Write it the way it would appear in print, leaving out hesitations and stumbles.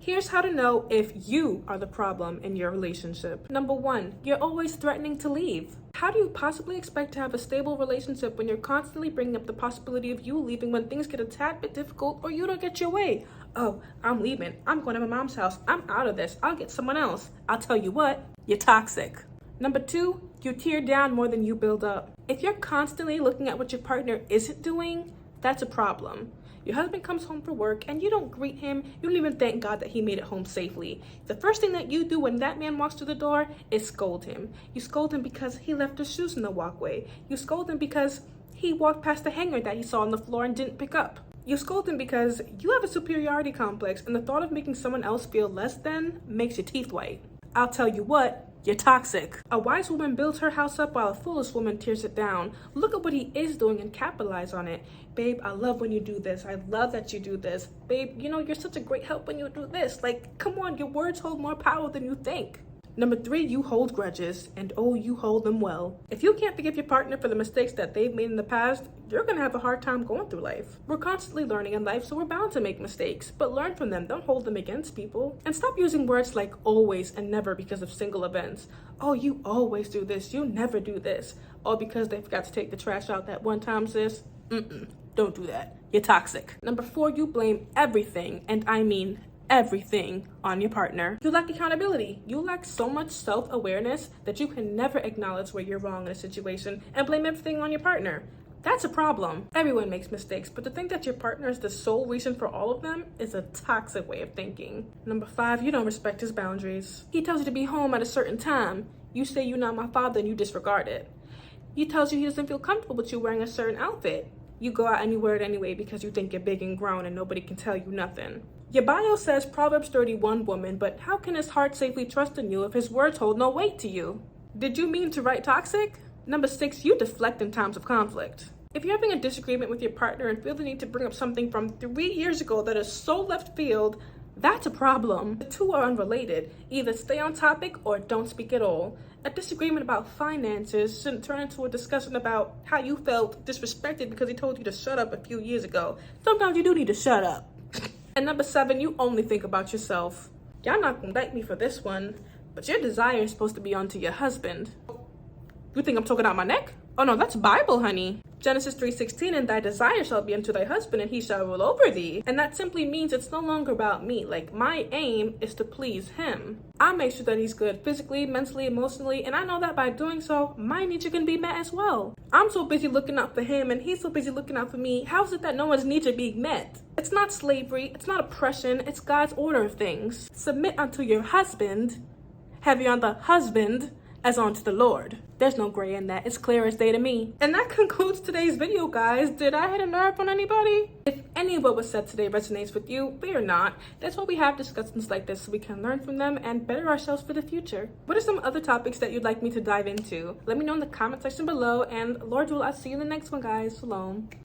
Here's how to know if you are the problem in your relationship. Number 1, you're always threatening to leave. How do you possibly expect to have a stable relationship when you're constantly bringing up the possibility of you leaving when things get a tad bit difficult or you don't get your way? Oh, I'm leaving. I'm going to my mom's house. I'm out of this. I'll get someone else. I'll tell you what, you're toxic. Number 2, you tear down more than you build up. If you're constantly looking at what your partner isn't doing, that's a problem. Your husband comes home from work and you don't greet him. You don't even thank God that he made it home safely. The first thing that you do when that man walks through the door is scold him. You scold him because he left his shoes in the walkway. You scold him because he walked past the hanger that he saw on the floor and didn't pick up. You scold him because you have a superiority complex and the thought of making someone else feel less than makes your teeth white. I'll tell you what, you're toxic. A wise woman builds her house up while a foolish woman tears it down. Look at what he is doing and capitalize on it. Babe, I love when you do this. I love that you do this. Babe, you know, you're such a great help when you do this. Like, come on, your words hold more power than you think. Number 3, you hold grudges, and oh, you hold them well. If you can't forgive your partner for the mistakes that they've made in the past, you're gonna have a hard time going through life. We're constantly learning in life, so we're bound to make mistakes, but learn from them, don't hold them against people. And stop using words like always and never because of single events. Oh, you always do this, you never do this. All because they forgot to take the trash out that one time, sis. Don't do that, you're toxic. Number 4, you blame everything, and I mean everything, on your partner. You lack accountability. You lack so much self-awareness that you can never acknowledge where you're wrong in a situation and blame everything on your partner. That's a problem. Everyone makes mistakes, but to think that your partner is the sole reason for all of them is a toxic way of thinking. Number 5, you don't respect his boundaries. He tells you to be home at a certain time. You say you're not my father and you disregard it. He tells you he doesn't feel comfortable with you wearing a certain outfit. You go out and you wear it anyway because you think you're big and grown and nobody can tell you nothing. Your bio says Proverbs 31 woman, but how can his heart safely trust in you if his words hold no weight to you? Did you mean to write toxic? Number 6, you deflect in times of conflict. If you're having a disagreement with your partner and feel the need to bring up something from 3 years ago that is so left field, that's a problem. The two are unrelated. Either stay on topic or don't speak at all. A disagreement about finances shouldn't turn into a discussion about how you felt disrespected because he told you to shut up a few years ago. Sometimes you do need to shut up. And number 7, you only think about yourself. Y'all not gonna like me for this one, but your desire is supposed to be onto your husband. You think I'm talking out my neck? Oh no, that's Bible, honey. Genesis 3:16, and thy desire shall be unto thy husband, and he shall rule over thee. And that simply means it's no longer about me. Like, my aim is to please him. I make sure that he's good physically, mentally, emotionally, and I know that by doing so, my needs are gonna be met as well. I'm so busy looking out for him, and he's so busy looking out for me. How is it that no one's needs are being met? It's not slavery, it's not oppression, it's God's order of things. Submit unto your husband, heavy on the husband, as unto the Lord. There's no gray in that. It's clear as day to me. And that concludes today's video, guys. Did I hit a nerve on anybody? If any of what was said today resonates with you, fear not. That's why we have discussions like this so we can learn from them and better ourselves for the future. What are some other topics that you'd like me to dive into? Let me know in the comment section below, and Lord will, I'll see you in the next one, guys. Shalom.